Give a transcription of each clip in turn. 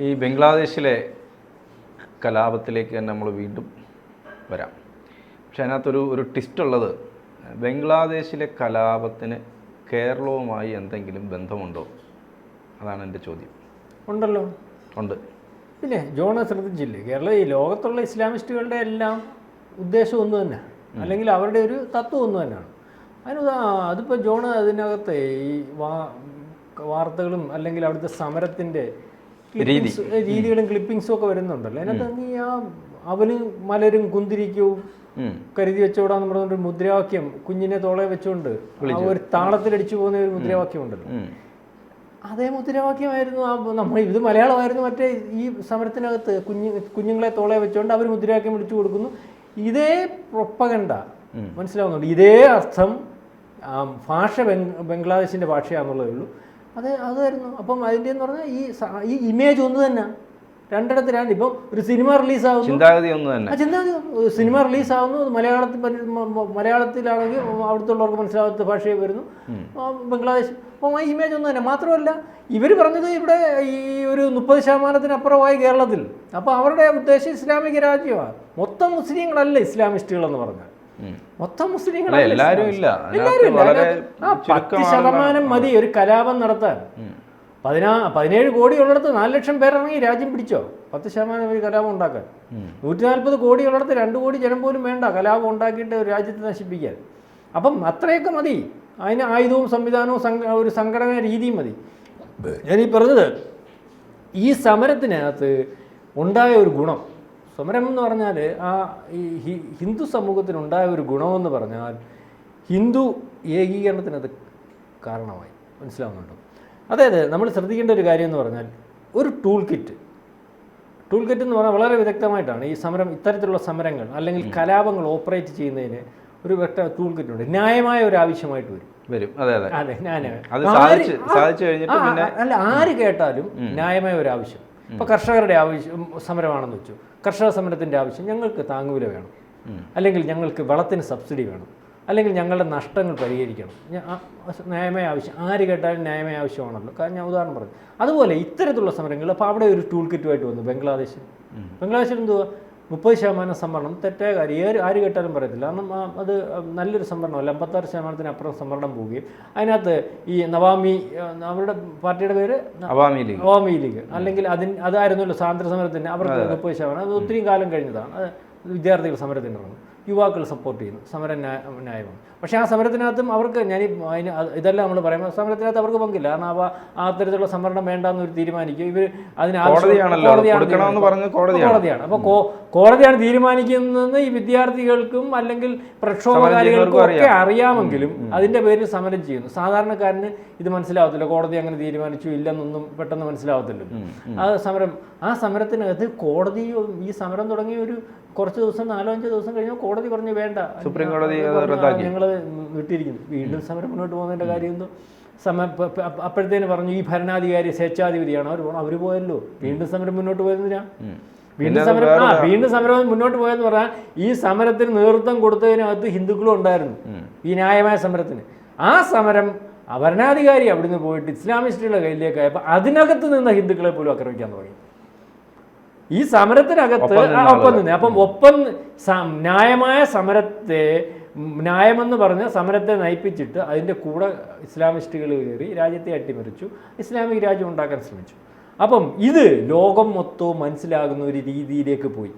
ഈ ബംഗ്ലാദേശിലെ കലാപത്തിലേക്ക് തന്നെ നമ്മൾ വീണ്ടും വരാം. പക്ഷെ അതിനകത്തൊരു ട്വിസ്റ്റ് ഉള്ളത്, ബംഗ്ലാദേശിലെ കലാപത്തിന് കേരളവുമായി എന്തെങ്കിലും ബന്ധമുണ്ടോ? അതാണ് എൻ്റെ ചോദ്യം. ഉണ്ടല്ലോ. ഉണ്ട്. പിന്നെ ജോണ് ശ്രദ്ധിച്ചില്ലേ, കേരളം ഈ ലോകത്തുള്ള ഇസ്ലാമിസ്റ്റുകളുടെ എല്ലാം ഉദ്ദേശം ഒന്ന് തന്നെ, അല്ലെങ്കിൽ അവരുടെ ഒരു തത്വം ഒന്ന് തന്നെയാണ്. അതിപ്പോൾ ജോണ് അതിനകത്ത് ഈ വാർത്തകളും അല്ലെങ്കിൽ അവിടുത്തെ സമരത്തിൻ്റെ രീതികളും ക്ലിപ്പിങ്സും ഒക്കെ വരുന്നുണ്ടല്ലോ. അതിനകത്ത് നീ ആ അവലും മലരും കുന്തിരിക്കവും കരുതി വെച്ചോടാന്ന് പറഞ്ഞൊരു മുദ്രാവാക്യം കുഞ്ഞിനെ തോളെ വെച്ചുകൊണ്ട് ആ ഒരു താളത്തിലടിച്ചു പോകുന്ന ഒരു മുദ്രാവാക്യം ഉണ്ടല്ലോ. അതേ മുദ്രാവാക്യമായിരുന്നു നമ്മൾ ഇത് മലയാളമായിരുന്നു. മറ്റേ ഈ സമരത്തിനകത്ത് കുഞ്ഞുങ്ങളെ തോളെ വെച്ചുകൊണ്ട് അവർ മുദ്രാവാക്യം വിളിച്ചു കൊടുക്കുന്നു. ഇതേ പ്രൊപ്പഗണ്ട മനസ്സിലാവുന്നുണ്ട്. ഇതേ അർത്ഥം ഭാഷ ബംഗ്ലാദേശിൻ്റെ ഭാഷയാണെന്നുള്ളതേ ഉള്ളൂ. അതായിരുന്നു. അപ്പം അതിൻ്റെ എന്ന് പറഞ്ഞാൽ ഈ ഇമേജ് ഒന്ന് തന്നെ രണ്ടിടത്ത് രണ്ട്. ഇപ്പം ഒരു സിനിമ റിലീസാകുന്നു, ചിന്താഗതി സിനിമ റിലീസാകുന്നു, മലയാളത്തിലാണെങ്കിൽ അവിടുത്തുള്ളവർക്ക് മനസ്സിലാവാത്ത ഭാഷയിൽ വരുന്നു, ബംഗ്ലാദേശ്. അപ്പം ആ ഇമേജ് ഒന്നും തന്നെ. മാത്രമല്ല ഇവർ പറഞ്ഞത് ഇവിടെ ഈ ഒരു 30% കേരളത്തിൽ. അപ്പോൾ അവരുടെ ഉദ്ദേശം ഇസ്ലാമിക രാജ്യമാണ്. മൊത്തം മുസ്ലിങ്ങളല്ല ഇസ്ലാമിസ്റ്റുകളെന്ന് പറഞ്ഞാൽ, മൊത്തം മുസ്ലിങ്ങളല്ല. 10% മതി ഒരു കലാപം നടത്താൻ. 17 കോടി ഉള്ളിടത്ത് 4 ലക്ഷം പേരിറങ്ങി രാജ്യം പിടിച്ചോ? 10% ഒരു കലാപം ഉണ്ടാക്കാൻ. 140 കോടി ഉള്ളിടത്ത് 2 കോടി ജനം പോലും വേണ്ട കലാപം ഉണ്ടാക്കിയിട്ട് ഒരു രാജ്യത്തെ നശിപ്പിക്കാൻ. അപ്പം അത്രയൊക്കെ മതി. അതിന് ആയുധവും സംവിധാനവും ഒരു സംഘടനാ രീതിയും മതി. ഞാനീ പറഞ്ഞത് ഈ സമരത്തിനകത്ത് ഉണ്ടായ ഒരു ഗുണം, സമരം എന്ന് പറഞ്ഞാൽ ഈ ഹിന്ദു സമൂഹത്തിനുണ്ടായ ഒരു ഗുണമെന്ന് പറഞ്ഞാൽ ഹിന്ദു ഏകീകരണത്തിനത് കാരണമായി. മനസ്സിലാവുന്നുണ്ടോ? അതായത് നമ്മൾ ശ്രദ്ധിക്കേണ്ട ഒരു കാര്യം എന്ന് പറഞ്ഞാൽ ഒരു ടൂൾ കിറ്റ് എന്ന് പറഞ്ഞാൽ വളരെ വിദഗ്ധമായിട്ടാണ് ഈ സമരം, ഇത്തരത്തിലുള്ള സമരങ്ങൾ അല്ലെങ്കിൽ കലാപങ്ങൾ ഓപ്പറേറ്റ് ചെയ്യുന്നതിന് ഒരു ടൂൾ കിറ്റ് ഉണ്ട്. ന്യായമായ ഒരു ആവശ്യമായിട്ട് വരും. അതെ, അല്ല ആര് കേട്ടാലും ന്യായമായ ഒരു ആവശ്യം. ഇപ്പോൾ കർഷകരുടെ ആവശ്യം സമരമാണെന്ന് വെച്ചു, കർഷക സമരത്തിൻ്റെ ആവശ്യം ഞങ്ങൾക്ക് താങ്ങുവില വേണം, അല്ലെങ്കിൽ ഞങ്ങൾക്ക് വളത്തിന് സബ്സിഡി വേണം, അല്ലെങ്കിൽ ഞങ്ങളുടെ നഷ്ടങ്ങൾ പരിഹരിക്കണം. ന്യായമായ ആവശ്യം ആര് കേട്ടാലും ന്യായമായ ആവശ്യമാണല്ലോ. കാരണം ഞാൻ ഉദാഹരണം പറഞ്ഞു. അതുപോലെ ഇത്തരത്തിലുള്ള സമരങ്ങൾ അപ്പോൾ അവിടെ ഒരു ടൂൾ കിറ്റുമായിട്ട് വന്നു. ബംഗ്ലാദേശിൽ എന്തുവാ 30% സംവരണം തെറ്റായ കാര്യം. ആര് കേട്ടാലും പറയത്തില്ല. കാരണം അത് നല്ലൊരു സംവരണമല്ല. 56%-ത്തിനപ്പുറം സംവരണം പോവുകയും അതിനകത്ത് ഈ നവാമി, അവരുടെ പാർട്ടിയുടെ പേര് അവാമി ലീഗ്, അല്ലെങ്കിൽ അതായിരുന്നല്ലോ സ്വാതന്ത്ര്യ സമരത്തിന് അവർക്ക് 30%. അത് ഒത്തിരി കാലം കഴിഞ്ഞതാണ്. അത് വിദ്യാർത്ഥികൾ സമരത്തിന് ഇറങ്ങും, യുവാക്കൾ സപ്പോർട്ട് ചെയ്യുന്നു, സമരം ന്യായമാണ്. പക്ഷേ ആ സമരത്തിനകത്തും അവർക്ക് ഇതെല്ലാം നമ്മൾ പറയുമ്പോൾ സമരത്തിനകത്ത് അവർക്ക് പങ്കില്ല. കാരണം ആ തരത്തിലുള്ള സംവരണം വേണ്ടെന്ന് ഒരു തീരുമാനിക്കും. ഇവർ കോടതിയാണ്. അപ്പോൾ കോടതിയാണ് തീരുമാനിക്കുന്നതെന്ന് ഈ വിദ്യാർത്ഥികൾക്കും അല്ലെങ്കിൽ പ്രക്ഷോഭകാരികൾക്കും ഒക്കെ അറിയാമെങ്കിലും അതിൻ്റെ പേരിൽ സമരം ചെയ്യുന്നു. സാധാരണക്കാരന് ഇത് മനസ്സിലാവത്തില്ല. കോടതി അങ്ങനെ തീരുമാനിച്ചു ഇല്ലെന്നൊന്നും പെട്ടെന്ന് മനസ്സിലാവത്തില്ലല്ലോ. ആ സമരത്തിനകത്ത് കോടതി ഈ സമരം തുടങ്ങിയ ഒരു കുറച്ച് ദിവസം 4-5 ദിവസം കഴിഞ്ഞാൽ കോടതി പറഞ്ഞു വേണ്ട, സുപ്രീം കോടതി ഞങ്ങൾ വിട്ടിരിക്കുന്നു. വീണ്ടും സമരം മുന്നോട്ട് പോകുന്നതിൻ്റെ കാര്യം എന്തോ അപ്പോഴത്തേന് പറഞ്ഞു ഈ ഭരണാധികാരി സ്വേച്ഛാധിപതിയാണ്, അവർ പോയല്ലോ. വീണ്ടും സമരം മുന്നോട്ട് പോയതിനാ വീണ്ടും സമരം മുന്നോട്ട് പോയെന്ന് പറഞ്ഞാൽ ഈ സമരത്തിന് നേതൃത്വം കൊടുത്തതിനകത്ത് ഹിന്ദുക്കളും ഉണ്ടായിരുന്നു, ഈ ന്യായമായ സമരത്തിന്. ആ സമരം ഭരണാധികാരി അവിടുന്ന് പോയിട്ട് ഇസ്ലാമിസ്റ്റുകളുടെ കയ്യിലേക്കായപ്പോൾ അതിനകത്ത് നിന്ന ഹിന്ദുക്കളെ പോലും ആക്രമിക്കാൻ തുടങ്ങി. ഈ സമരത്തിനകത്ത് ഒപ്പം നിന്ന്. അപ്പം ന്യായമായ സമരത്തെ, ന്യായമെന്ന് പറഞ്ഞ് സമരത്തെ നയിപ്പിച്ചിട്ട് അതിൻ്റെ കൂടെ ഇസ്ലാമിസ്റ്റുകൾ കയറി രാജ്യത്തെ അട്ടിമറിച്ചു, ഇസ്ലാമിക് രാജ്യം ഉണ്ടാക്കാൻ ശ്രമിച്ചു. അപ്പം ഇത് ലോകം മൊത്തവും മനസ്സിലാകുന്ന ഒരു രീതിയിലേക്ക് പോയി.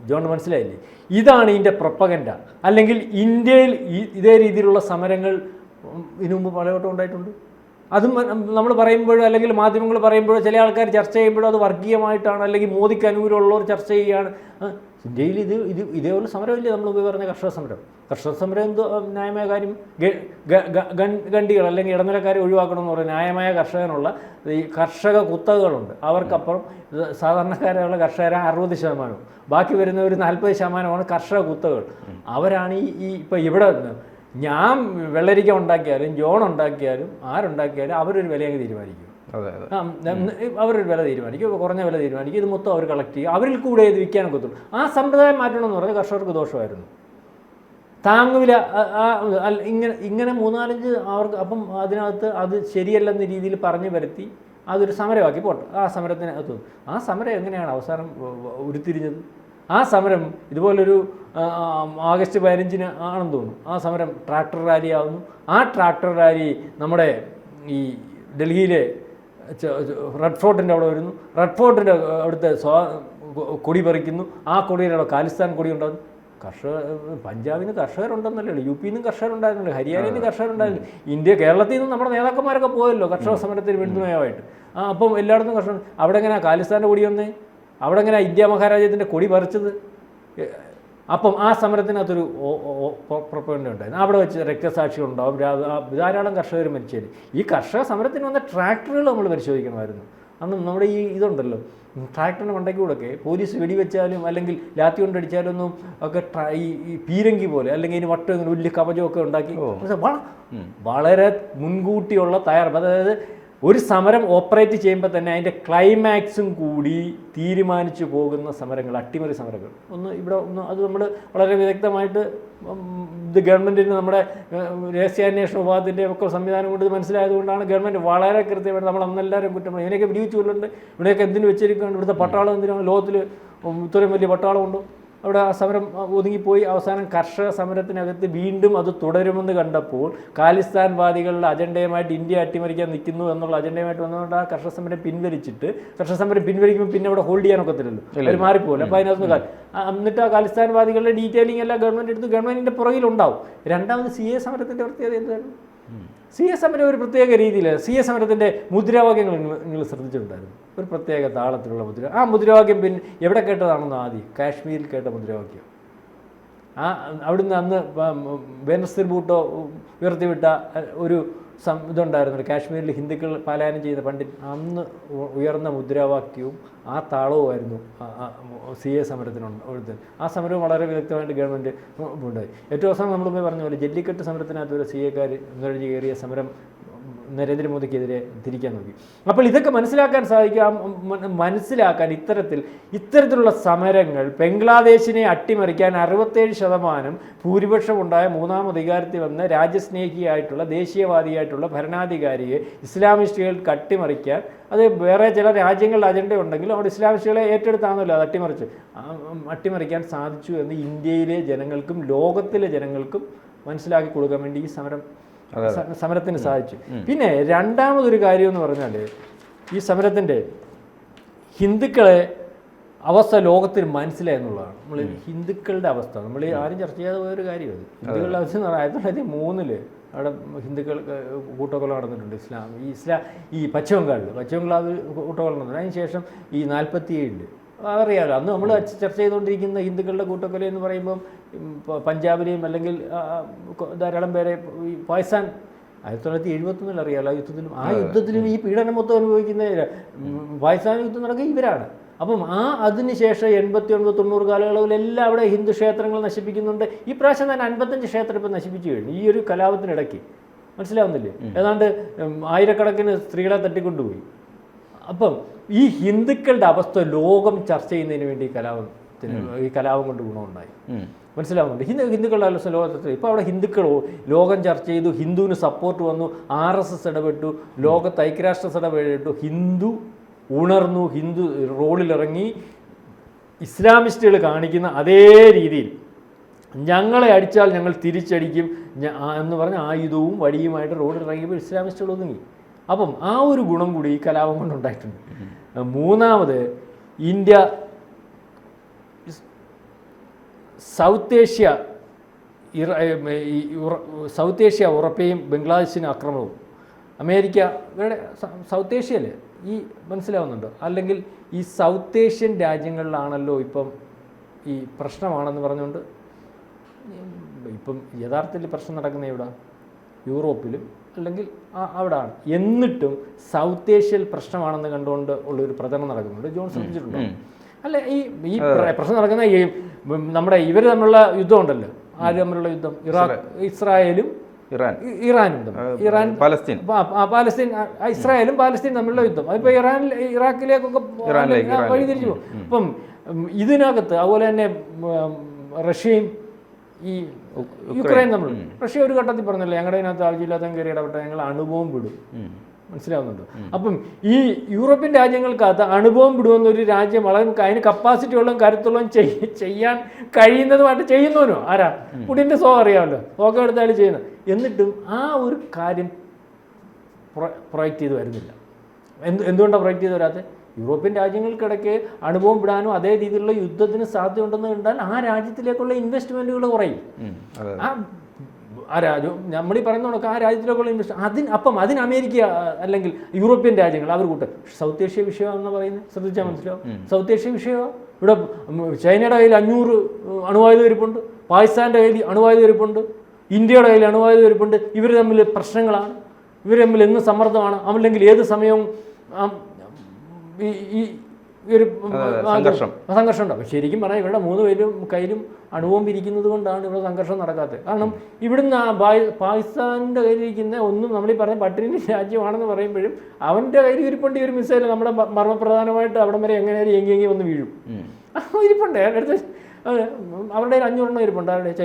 ജോൺ മനസ്സിലായില്ലേ? ഇതാണ് ഇതിൻ്റെ പ്രൊപ്പഗൻഡ. അല്ലെങ്കിൽ ഇന്ത്യയിൽ ഇതേ രീതിയിലുള്ള സമരങ്ങൾ ഇതിനു മുമ്പ് പലവട്ടം ഉണ്ടായിട്ടുണ്ട്. അതും നമ്മൾ പറയുമ്പോഴോ അല്ലെങ്കിൽ മാധ്യമങ്ങൾ പറയുമ്പോഴോ ചില ആൾക്കാർ ചർച്ച ചെയ്യുമ്പോഴോ അത് വർഗീയമായിട്ടാണ്, അല്ലെങ്കിൽ മോദിക്ക് അനുകൂലമുള്ളവർ ചർച്ച ചെയ്യുകയാണ്. ഇന്ത്യയിൽ ഇതേപോലെ സമരമില്ലേ നമ്മൾ പറഞ്ഞ കർഷക സമരം എന്തോ ന്യായമായ കാര്യം. ഗണ്ടികൾ അല്ലെങ്കിൽ ഇടനിലക്കാരെ ഒഴിവാക്കണമെന്ന് പറയുന്നത് ന്യായമായ കർഷകനുള്ള ഈ കർഷക കുത്തകകളുണ്ട്. അവർക്കപ്പുറം സാധാരണക്കാരായുള്ള കർഷകരെ 60%, ബാക്കി വരുന്ന ഒരു 40% കർഷക കുത്തകൾ. അവരാണ് ഇപ്പം ഇവിടെ ഞാൻ വെള്ളരിക്ക ഉണ്ടാക്കിയാലും ജോൺ ഉണ്ടാക്കിയാലും ആരുണ്ടാക്കിയാലും അവരൊരു വിലയങ്ങ് തീരുമാനിക്കും. അവരൊരു വില തീരുമാനിക്കും, കുറഞ്ഞ വില തീരുമാനിക്കും. ഇത് മൊത്തം അവർ കളക്ട് ചെയ്യും. അവരിൽ കൂടെ ഇത് വിൽക്കാനൊക്കെ എത്തുള്ളൂ. ആ സമ്പ്രദായം മാറ്റണമെന്ന് പറഞ്ഞാൽ കർഷകർക്ക് ദോഷമായിരുന്നു. താങ്ങുവില ഇങ്ങനെ 3-4 അവർക്ക്. അപ്പം അതിനകത്ത് അത് ശരിയല്ലെന്ന രീതിയിൽ പറഞ്ഞു വരുത്തി അതൊരു സമരമാക്കി പോട്ടെ. ആ സമരത്തിന് അത് ആ സമരം എങ്ങനെയാണ് അവസാനം ഉരുത്തിരിഞ്ഞത്? ആ സമരം ഇതുപോലൊരു ആഗസ്റ്റ് 15 ആണെന്ന് തോന്നുന്നു. ആ സമരം ട്രാക്ടർ റാലി ആവുന്നു. ആ ട്രാക്ടർ റാലി നമ്മുടെ ഈ ഡൽഹിയിലെ റെഡ് ഫോർട്ടിൻ്റെ അവിടെ വരുന്നു. റെഡ് ഫോർട്ടിൻ്റെ അവിടുത്തെ കൊടി പറിക്കുന്നു. ആ കൊടിയുടെ ഖാലിസ്ഥാൻ കൊടി ഉണ്ടാകുന്നു. പഞ്ചാബിന് കർഷകരുണ്ടെന്നല്ലേ ഉള്ളൂ, UP നിന്നും കർഷകരുണ്ടായിരുന്നല്ലോ, ഹരിയാനയിൽ നിന്ന് കർഷകരുണ്ടായിരുന്നു, കേരളത്തിൽ നിന്നും നമ്മുടെ നേതാക്കന്മാരൊക്കെ പോയല്ലോ കർഷക സമരത്തിന് പിന്തുണയായിട്ട്. അപ്പം എല്ലായിടത്തും കർഷകർ. അവിടെ എങ്ങനെയാണ് ഖാലിസ്ഥാൻ്റെ കൊടി വന്നേ? അവിടെ എങ്ങനെയാണ് ഇന്ത്യ മഹാരാജ്യത്തിൻ്റെ കൊടി പറിച്ചത്? അപ്പം ആ സമരത്തിനകത്തൊരു പ്രൊപ്പഗൻഡ ഉണ്ടായിരുന്നു. അവിടെ വെച്ച് രക്തസാക്ഷികൾ ഉണ്ടാവും, ധാരാളം കർഷകർ മരിച്ചേര്. ഈ കർഷക സമരത്തിന് വന്ന ട്രാക്ടറുകൾ നമ്മൾ പരിശോധിക്കണമായിരുന്നു. അന്ന് നമ്മുടെ ഈ ഇതുണ്ടല്ലോ, ട്രാക്ടറിൻ്റെ മണ്ടയ്ക്കൂടൊക്കെ പോലീസ് വെടിവെച്ചാലും അല്ലെങ്കിൽ ലാത്തി കൊണ്ടടിച്ചാലൊന്നും ഒക്കെ ഈ പീരങ്കി പോലെ അല്ലെങ്കിൽ ഇതിന് വട്ടം ഇങ്ങനെ വലിയ കവചമൊക്കെ ഉണ്ടാക്കി വളരെ മുൻകൂട്ടിയുള്ള തയ്യാറെടുപ്പ്. അതായത് ഒരു സമരം ഓപ്പറേറ്റ് ചെയ്യുമ്പോൾ തന്നെ അതിൻ്റെ ക്ലൈമാക്സും കൂടി തീരുമാനിച്ചു പോകുന്ന സമരങ്ങൾ, അട്ടിമറി സമരങ്ങൾ ഇവിടെ അത് നമ്മൾ വളരെ വിദഗ്ധമായിട്ട് ഇത് ഗവൺമെൻറ്റിന് നമ്മുടെ രഹസ്യാന്വേഷണ വിഭാഗത്തിൻ്റെ ഒക്കെ സംവിധാനം കൊണ്ട് ഇത് മനസ്സിലായതുകൊണ്ടാണ് ഗവൺമെൻറ് വളരെ കൃത്യമായിട്ട് നമ്മൾ അന്നെല്ലാവരും കുറ്റം പറയും. ഇതിനൊക്കെ പിടിവെച്ച് കൊല്ലുന്നുണ്ട്, ഇവിടെയൊക്കെ എന്തിനു വെച്ചിരിക്കുകയാണ്, ഇവിടുത്തെ പട്ടാളം എന്തിനാണ്, ലോകത്തിൽ ഇത്രയും വലിയ പട്ടാളമുണ്ടോ? അവിടെ ആ സമരം ഒതുങ്ങിപ്പോയി. അവസാനം കർഷക സമരത്തിനകത്ത് വീണ്ടും അത് തുടരുമെന്ന് കണ്ടപ്പോൾ ഖാലിസ്ഥാൻവാദികളുടെ അജണ്ടയുമായിട്ട് ഇന്ത്യ അട്ടിമറിക്കാൻ നിൽക്കുന്നു എന്നുള്ള അജണ്ടയുമായിട്ട് വന്നുകൊണ്ട് ആ കർഷക സമരം പിൻവലിച്ചിട്ട്, കർഷക സമരം പിൻവലിക്കുമ്പോൾ പിന്നെ അവിടെ ഹോൾഡ് ചെയ്യാനൊക്കത്തില്ലല്ലോ, അവർ മാറിപ്പോലും. അപ്പോൾ അതിനകത്ത് എന്നിട്ട് ആ ഖാലിസ്ഥാൻവാദികളുടെ ഡീറ്റെയിലിംഗ് എല്ലാം ഗവൺമെൻറ് എടുത്ത് ഗവൺമെൻറ്റിൻ്റെ പുറകിലുണ്ടാവും. രണ്ടാമത് CA സമരത്തിൻ്റെ പ്രത്യേകത എന്തായിരുന്നു? CA സമരം ഒരു പ്രത്യേക രീതിയിൽ, CA സമരത്തിൻ്റെ മുദ്രാവാക്യങ്ങൾ നിങ്ങൾ ശ്രദ്ധിച്ചിട്ടുണ്ടായിരുന്നു, ഒരു പ്രത്യേക താളത്തിലുള്ള ആ മുദ്രാവാക്യം പിന്നെ എവിടെ കേട്ടതാണെന്നോ ആദ്യം കാശ്മീരിൽ കേട്ട മുദ്രാവാക്യം. അവിടുന്ന് അന്ന് ബെനസീർ ഭൂട്ടോ ഉയർത്തിവിട്ട ഒരു ഇതുണ്ടായിരുന്നു, കാശ്മീരിൽ ഹിന്ദുക്കൾ പലായനം ചെയ്ത പണ്ഡിറ്റ്, അന്ന് ഉയർന്ന മുദ്രാവാക്യവും ആ താളവുമായിരുന്നു CA സമരത്തിനുണ്ട്. ആ സമരവും വളരെ വിദഗ്ധമായിട്ട് ഗവൺമെൻറ് ഉണ്ടായി. ഏറ്റവും അവസാനം നമ്മൾ പറഞ്ഞ പോലെ ജല്ലിക്കെട്ട് സമരത്തിനകത്ത് ഒരു CA-ക്കാർ നുഴഞ്ഞു കയറിയ സമരം നരേന്ദ്രമോദിക്കെതിരെ തിരിക്കാൻ നോക്കി. അപ്പോൾ ഇതൊക്കെ മനസ്സിലാക്കാൻ മനസ്സിലാക്കാൻ ഇത്തരത്തിലുള്ള സമരങ്ങൾ ബംഗ്ലാദേശിനെ അട്ടിമറിക്കാൻ 67% ഭൂരിപക്ഷം ഉണ്ടായ മൂന്നാം അധികാരത്തിൽ വന്ന രാജ്യസ്നേഹിയായിട്ടുള്ള ദേശീയവാദിയായിട്ടുള്ള ഭരണാധികാരിയെ ഇസ്ലാമിസ്റ്റുകൾക്ക് അട്ടിമറിക്കാൻ, അത് വേറെ ചില രാജ്യങ്ങളുടെ അജണ്ട ഉണ്ടെങ്കിലും അവിടെ ഇസ്ലാമിസ്റ്റുകളെ ഏറ്റെടുത്താണല്ലോ അത് അട്ടിമറിക്കാൻ സാധിച്ചു എന്ന് ഇന്ത്യയിലെ ജനങ്ങൾക്കും ലോകത്തിലെ ജനങ്ങൾക്കും മനസ്സിലാക്കി കൊടുക്കാൻ വേണ്ടി ഈ സമരത്തിന് സാധിച്ചു. പിന്നെ രണ്ടാമതൊരു കാര്യം എന്ന് പറഞ്ഞാൽ ഈ സമരത്തിൻ്റെ ഹിന്ദുക്കളെ അവസ്ഥ ലോകത്തിന് മനസ്സിലായി എന്നുള്ളതാണ്. നമ്മൾ ഹിന്ദുക്കളുടെ അവസ്ഥ നമ്മൾ ആരും ചർച്ച ചെയ്യാതെ പോയൊരു കാര്യമാണ്. ഹിന്ദുക്കളുടെ അവസ്ഥ എന്ന് പറഞ്ഞാൽ 1903 അവിടെ ഹിന്ദുക്കൾ കൂട്ടക്കൊല നടന്നിട്ടുണ്ട്. ഈ പശ്ചിമ ബംഗാളിൽ കൂട്ടക്കൊല നടന്നിട്ടുണ്ട്. അതിനുശേഷം ഈ 47 അറിയാമല്ലോ, അന്ന് നമ്മൾ ചർച്ച ചെയ്തുകൊണ്ടിരിക്കുന്ന ഹിന്ദുക്കളുടെ കൂട്ടക്കൊല എന്ന് പറയുമ്പം പഞ്ചാബിലെയും അല്ലെങ്കിൽ ധാരാളം പേരെ ഈ പാകിസ്ഥാൻ 1971 അറിയാമല്ലോ, യുദ്ധത്തിലും ഈ പീഡനം മൊത്തം അനുഭവിക്കുന്ന പാകിസ്ഥാൻ യുദ്ധം നടക്കുക ഇവരാണ്. അപ്പം അതിനുശേഷം 89, 90 കാലയളവിലെല്ലാം അവിടെ ഹിന്ദു ക്ഷേത്രങ്ങൾ നശിപ്പിക്കുന്നുണ്ട്. ഈ പ്രാവശ്യം തന്നെ 55 ക്ഷേത്രം ഇപ്പം നശിപ്പിച്ചു കഴിഞ്ഞു ഈ ഒരു കലാപത്തിനിടയ്ക്ക്. മനസ്സിലാവുന്നില്ലേ? ഏതാണ്ട് 1000കണക്കിന് സ്ത്രീകളെ തട്ടിക്കൊണ്ടുപോയി. അപ്പം ഈ ഹിന്ദുക്കളുടെ അവസ്ഥ ലോകം ചർച്ച ചെയ്യുന്നതിന് വേണ്ടി ഈ കലാപം കൊണ്ട് ഗുണമുണ്ടായി. മനസ്സിലാവുന്നുണ്ട്? ഹിന്ദുക്കളുടെ അവസ്ഥ ലോകത്തിൽ ഇപ്പോൾ അവിടെ ഹിന്ദുക്കളോ ലോകം ചർച്ച ചെയ്തു, ഹിന്ദുവിന് സപ്പോർട്ട് വന്നു, RSS ഇടപെട്ടു, ലോകത്ത് ഐക്യരാഷ്ട്രസഭ ഇടപെട്ടു, ഹിന്ദു ഉണർന്നു, ഹിന്ദു റോഡിലിറങ്ങി ഇസ്ലാമിസ്റ്റുകൾ കാണിക്കുന്ന അതേ രീതിയിൽ ഞങ്ങളെ അടിച്ചാൽ ഞങ്ങൾ തിരിച്ചടിക്കും എന്ന് പറഞ്ഞ ആയുധവും വടിയുമായിട്ട് റോഡിൽ ഇറങ്ങിയപ്പോൾ ഇസ്ലാമിസ്റ്റുകൾ ഒതുങ്ങി. അപ്പം ആ ഒരു ഗുണം കൂടി ഈ കലാപം കൊണ്ടുണ്ടായിട്ടുണ്ട്. മൂന്നാമത് ഇന്ത്യ സൗത്ത് ഏഷ്യ ഉറപ്പയും ബംഗ്ലാദേശിന് ആക്രമണവും, അമേരിക്ക ഇവരുടെ സൗത്ത് ഏഷ്യയിലെ ഈ മനസ്സിലാവുന്നുണ്ടോ? അല്ലെങ്കിൽ ഈ സൗത്ത് ഏഷ്യൻ രാജ്യങ്ങളിലാണല്ലോ ഇപ്പം ഈ പ്രശ്നമാണെന്ന് പറഞ്ഞുകൊണ്ട് ഇപ്പം യഥാർത്ഥത്തിൽ പ്രശ്നം നടക്കുന്ന ഇവിടെ യൂറോപ്പിലും അല്ലെങ്കിൽ അവിടെയാണ്. എന്നിട്ടും സൗത്ത് ഏഷ്യയിൽ പ്രശ്നമാണെന്ന് കണ്ടുകൊണ്ട് ഉള്ളൊരു പ്രചരണം നടക്കുന്നുണ്ട്. ജോൺ ശ്രദ്ധിച്ചിട്ടുണ്ടോ? അല്ല, ഈ പ്രശ്നം നടക്കുന്ന ഈ നമ്മുടെ ഇവർ തമ്മിലുള്ള യുദ്ധം ഉണ്ടല്ലോ, ആര് തമ്മിലുള്ള യുദ്ധം? ഇസ്രായേലും ഇറാനും ഇസ്രായേലും പാലസ്തീൻ തമ്മിലുള്ള യുദ്ധം. അതിപ്പോൾ ഇറാഖിലേക്കൊക്കെ വഴിതിരിച്ചു പോകും. അപ്പം ഇതിനകത്ത് അതുപോലെ തന്നെ റഷ്യയും ഈ യുക്രൈൻ തമ്മിൽ, റഷ്യ ഒരു ഘട്ടത്തിൽ പറഞ്ഞല്ലോ ഞങ്ങളുടെ ഇതിനകത്ത് ആവശ്യമില്ലാത്ത കയറി ഇടപെട്ട ഞങ്ങൾ അണുബോംബ് വിടും. മനസ്സിലാവുന്നുണ്ടോ? അപ്പം ഈ യൂറോപ്യൻ രാജ്യങ്ങൾക്കകത്ത് അണുബോംബ് വിടുമെന്നൊരു രാജ്യം വളരെ അതിന് കപ്പാസിറ്റി ഉള്ളതും കരുത്തുള്ളതും ചെയ്യാൻ കഴിയുന്നതുമായിട്ട് ചെയ്യുന്നവനോ ആരാ? പുടിൻ്റെ സോ അറിയാമല്ലോ, സോക്കം എടുത്താലും ചെയ്യുന്നത്. എന്നിട്ടും ആ ഒരു കാര്യം പ്രൊജക്റ്റ് ചെയ്ത് വരുന്നില്ല. എന്തുകൊണ്ടാണ് പ്രൊജക്റ്റ് ചെയ്ത് വരാത്തത്? യൂറോപ്യൻ രാജ്യങ്ങൾക്കിടയ്ക്ക് അണുബോംബ് വിടാനും അതേ രീതിയിലുള്ള യുദ്ധത്തിന് സാധ്യതയുണ്ടെന്ന് കണ്ടാൽ ആ രാജ്യത്തിലേക്കുള്ള ഇൻവെസ്റ്റ്മെൻറ്റുകൾ കുറയും. ആ രാജ്യം നമ്മളീ പറയുന്ന കണക്ക് ആ രാജ്യത്തിലേക്കുള്ള ഇൻവെസ്റ്റ് അതിന് അമേരിക്ക അല്ലെങ്കിൽ യൂറോപ്യൻ രാജ്യങ്ങൾ അവർ കൂട്ടും. സൗത്ത് ഏഷ്യ വിഷയമാണെന്ന് പറയുന്നത് ശ്രദ്ധിച്ചാൽ മനസ്സിലാവും. സൗത്ത് ഏഷ്യ വിഷയമാണ്. ഇവിടെ ചൈനയുടെ കയ്യിൽ 500 അണുവായുധം ഇരിപ്പുണ്ട്, പാകിസ്ഥാൻ്റെ കയ്യിൽ അണുവായുധം ഇരിപ്പുണ്ട്, ഇന്ത്യയുടെ കയ്യിൽ അണുവായുധം ഇരിപ്പുണ്ട്. ഇവർ തമ്മിൽ പ്രശ്നങ്ങളാണ്, ഇവർ തമ്മിൽ എന്ന് സമ്മർദ്ദമാണ്, അല്ലെങ്കിൽ ഏത് സമയവും ഈ ഒരു സംഘർഷം ഉണ്ടാവും. ശരിക്കും പറഞ്ഞാൽ ഇവരുടെ 3 പേരും കയ്യിലും അണുബോംബ് ഇരിക്കുന്നത് കൊണ്ടാണ് ഇവിടെ സംഘർഷം നടക്കാത്തത്. കാരണം ഇവിടുന്ന് പാകിസ്ഥാൻ്റെ കയ്യിലിരിക്കുന്ന ഒന്നും നമ്മളീ പറഞ്ഞ പട്ടിണി രാജ്യമാണെന്ന് പറയുമ്പോഴും അവൻ്റെ കയ്യിൽ ഇരിപ്പുണ്ട് ഒരു മിസൈൽ നമ്മുടെ മർമ്മപ്രധാനമായിട്ട് അവിടം വരെ എങ്ങനെയാലും എങ്ങി വന്ന് വീഴും. ഇരിപ്പുണ്ട് അടുത്ത് അവരുടെ 500 ഇരിപ്പുണ്ട്. അവരുടെ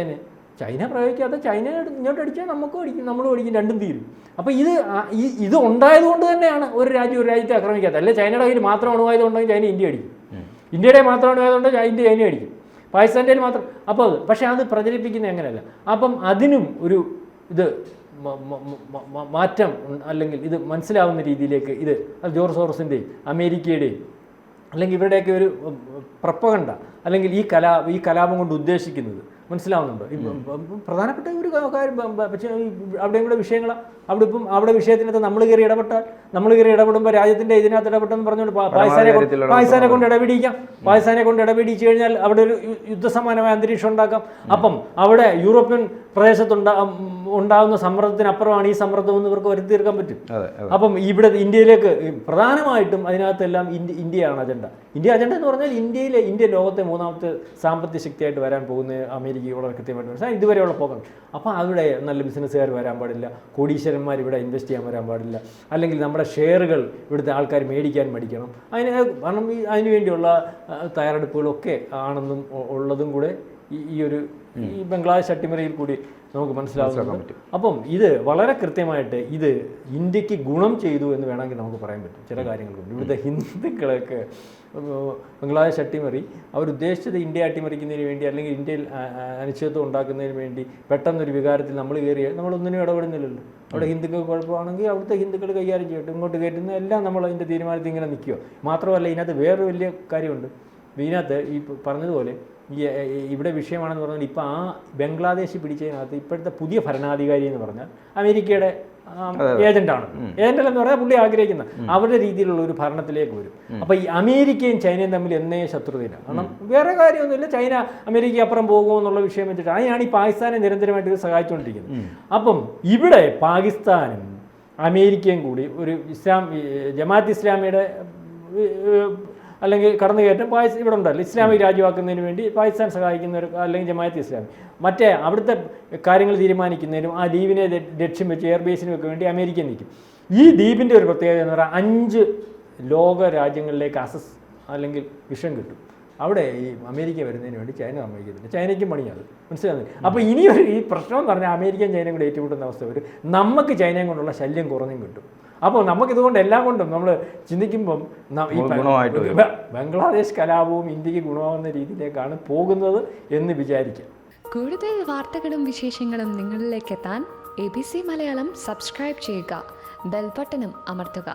ചൈന പ്രയോഗിക്കാതെ ചൈന ഇങ്ങോട്ട് അടിച്ചാൽ നമുക്കും അടിക്കും, നമ്മളും അടിക്കും, രണ്ടും തീരും. അപ്പോൾ ഇത് ഉണ്ടായതുകൊണ്ട് തന്നെയാണ് ഒരു രാജ്യത്തെ ആക്രമിക്കാത്തത്. അല്ലെ ചൈനയുടെ കയ്യിൽ മാത്രം അണുവായതുകൊണ്ടെങ്കിൽ ചൈന ഇന്ത്യ അടിക്കും, ഇന്ത്യയുടെ മാത്രം അണുവായതുകൊണ്ട് ഇന്ത്യ ചൈന അടിക്കും, പാകിസ്ഥാൻ്റെ മാത്രം. അപ്പോൾ പക്ഷേ അത് പ്രചരിപ്പിക്കുന്നത് എങ്ങനെയല്ല. അപ്പം അതിനും ഒരു ഇത് മാറ്റം അല്ലെങ്കിൽ ഇത് മനസ്സിലാവുന്ന രീതിയിലേക്ക് ഇത് ജോർജ് സോറസിൻ്റെയും അമേരിക്കയുടെയും അല്ലെങ്കിൽ ഇവരുടെയൊക്കെ ഒരു പ്രൊപ്പഗണ്ട അല്ലെങ്കിൽ ഈ കലാപം കൊണ്ട് ഉദ്ദേശിക്കുന്നത് മനസ്സിലാവുന്നുണ്ടോ? പ്രധാനപ്പെട്ട ഒരു കാര്യം പക്ഷേ അവിടെയും കൂടെ വിഷയങ്ങൾ അവിടെ വിഷയത്തിനകത്ത് നമ്മൾ കയറി ഇടപെടുമ്പോൾ രാജ്യത്തിൻ്റെ ഇതിനകത്ത് ഇടപെട്ടെന്ന് പറഞ്ഞുകൊണ്ട് പാകിസ്ഥാനെ കൊണ്ട് ഇടപെടിച്ചു കഴിഞ്ഞാൽ അവിടെ ഒരു യുദ്ധസമാനമായ അന്തരീക്ഷം ഉണ്ടാക്കാം. അപ്പം അവിടെ യൂറോപ്യൻ പ്രദേശത്തുണ്ടാകുന്ന സമ്മർദ്ദത്തിനപ്പുറമാണ് ഈ സമ്മർദ്ദം എന്ന് ഇവർക്ക് വരുത്തി തീർക്കാൻ പറ്റും. അപ്പം ഇവിടെ ഇന്ത്യയിലേക്ക് പ്രധാനമായിട്ടും അതിനകത്തെല്ലാം ഇന്ത്യയാണ് അജണ്ട എന്ന് പറഞ്ഞാൽ ഇന്ത്യ ലോകത്തെ 3ാമത്തെ സാമ്പത്തിക ശക്തിയായിട്ട് വരാൻ പോകുന്ന അമേരിക്ക വളരെ കൃത്യമായിട്ട് മനസ്സിലായി ഇതുവരെയുള്ള പോകാൻ. അപ്പോൾ അവിടെ നല്ല ബിസിനസ്സുകാർ വരാൻ പാടില്ല, കോടീശ്വരന്മാർ ഇവിടെ ഇൻവെസ്റ്റ് ചെയ്യാൻ വരാൻ പാടില്ല, അല്ലെങ്കിൽ നമ്മുടെ ഷെയറുകൾ ഇവിടുത്തെ ആൾക്കാർ മേടിക്കാൻ മടിക്കണം. കാരണം അതിനു വേണ്ടിയുള്ള തയ്യാറെടുപ്പുകളൊക്കെ ആണെന്നും ഉള്ളതും കൂടെ ഈ ബംഗ്ലാദേശ് അട്ടിമറിയിൽ കൂടി നമുക്ക് മനസ്സിലാവുന്നുണ്ട്. അപ്പം ഇത് വളരെ കൃത്യമായിട്ട് ഇത് ഇന്ത്യക്ക് ഗുണം ചെയ്തു എന്ന് വേണമെങ്കിൽ നമുക്ക് പറയാൻ പറ്റും. ചില കാര്യങ്ങളുണ്ട്. ഇവിടുത്തെ ഹിന്ദുക്കളൊക്കെ ബംഗ്ലാദേശ് അട്ടിമറി അവരുദ്ദേശിച്ചത് ഇന്ത്യ അട്ടിമറിക്കുന്നതിന് വേണ്ടി അല്ലെങ്കിൽ ഇന്ത്യയിൽ അനിശ്ചിതത്വം ഉണ്ടാക്കുന്നതിന് വേണ്ടി പെട്ടെന്നൊരു വികാരത്തിൽ നമ്മൾ കയറിയാൽ നമ്മളൊന്നിനും ഇടപെടുന്നില്ലല്ലോ. അവിടെ ഹിന്ദുക്കൾക്ക് കുഴപ്പമാണെങ്കിൽ അവിടുത്തെ ഹിന്ദുക്കൾ കൈകാര്യം ചെയ്യട്ടെ, ഇങ്ങോട്ട് കയറ്റുന്ന എല്ലാം നമ്മൾ അതിൻ്റെ തീരുമാനത്തിൽ ഇങ്ങനെ നിൽക്കുക. മാത്രമല്ല ഇതിനകത്ത് വേറൊരു വലിയ കാര്യമുണ്ട്. ഇതിനകത്ത് ഈ പറഞ്ഞതുപോലെ ഇവിടെ വിഷയമാണെന്ന് പറഞ്ഞാൽ ഇപ്പോൾ ആ ബംഗ്ലാദേശ് പിടിച്ചതിനകത്ത് ഇപ്പോഴത്തെ പുതിയ ഭരണാധികാരി എന്ന് പറഞ്ഞാൽ അമേരിക്കയുടെ ഏജന്റാണ്. ഏജന്റ് എന്ന് പറഞ്ഞാൽ പുള്ളി ആഗ്രഹിക്കുന്ന അവരുടെ രീതിയിലുള്ള ഒരു ഭരണത്തിലേക്ക് വരും. അപ്പോൾ ഈ അമേരിക്കയും ചൈനയും തമ്മിൽ എന്നേ ശത്രുതയില്ല. കാരണം വേറെ കാര്യമൊന്നുമില്ല, ചൈന അമേരിക്ക അപ്പുറം പോകുമോ എന്നുള്ള വിഷയം വെച്ചിട്ട് അതിനാണ് ഈ പാകിസ്ഥാനെ നിരന്തരമായിട്ട് ഇത് സഹായിച്ചുകൊണ്ടിരിക്കുന്നത്. അപ്പം ഇവിടെ പാകിസ്ഥാനും അമേരിക്കയും കൂടി ഒരു ജമാഅത്ത് ഇസ്ലാമിയുടെ അല്ലെങ്കിൽ കടന്നുകയറ്റം ഇവിടെ ഉണ്ടല്ലോ, ഇസ്ലാമിക് രാജ്യമാക്കുന്നതിന് വേണ്ടി പാകിസ്ഥാൻ സഹായിക്കുന്ന ഒരു അല്ലെങ്കിൽ ജമാഅത്ത് ഇസ്ലാമി മറ്റേ അവിടുത്തെ കാര്യങ്ങൾ തീരുമാനിക്കുന്നതിനും ആ ദ്വീപിനെ ലക്ഷ്യം വെച്ച് എയർബേസിനും ഒക്കെ വേണ്ടി അമേരിക്ക നിൽക്കും. ഈ ദ്വീപിൻ്റെ ഒരു പ്രത്യേകത എന്ന് പറഞ്ഞാൽ 5 ലോക രാജ്യങ്ങളിലേക്ക് അല്ലെങ്കിൽ വിഷം കിട്ടും. അവിടെ ഈ അമേരിക്ക വരുന്നതിന് വേണ്ടി ചൈന സമ്മതിക്കത്തില്ല, ചൈനയ്ക്കും പണിയാണ്. മനസ്സിലാകുന്നത്? അപ്പോൾ ഇനിയൊരു ഈ പ്രശ്നം എന്ന് പറഞ്ഞാൽ അമേരിക്കയും ചൈനയും കൂടെ ഏറ്റുമുട്ടുന്ന അവസ്ഥ വരും. നമുക്ക് ചൈനയും കൊണ്ടുള്ള ശല്യം കുറഞ്ഞും കിട്ടും. അപ്പോൾ നമുക്കിതുകൊണ്ട് എല്ലാം കൊണ്ടും നമ്മൾ ചിന്തിക്കുമ്പം ഈ ബംഗ്ലാദേശ് കലാപവും ഇന്ത്യക്ക് ഗുണമാകുന്ന രീതിയിലേക്കാണ് പോകുന്നത് എന്ന് വിചാരിക്കാം. കൂടുതൽ വാർത്തകളും വിശേഷങ്ങളും നിങ്ങളിലേക്ക് എത്താൻ ABC മലയാളം സബ്സ്ക്രൈബ് ചെയ്യുക, ബെൽ ബട്ടണും അമർത്തുക.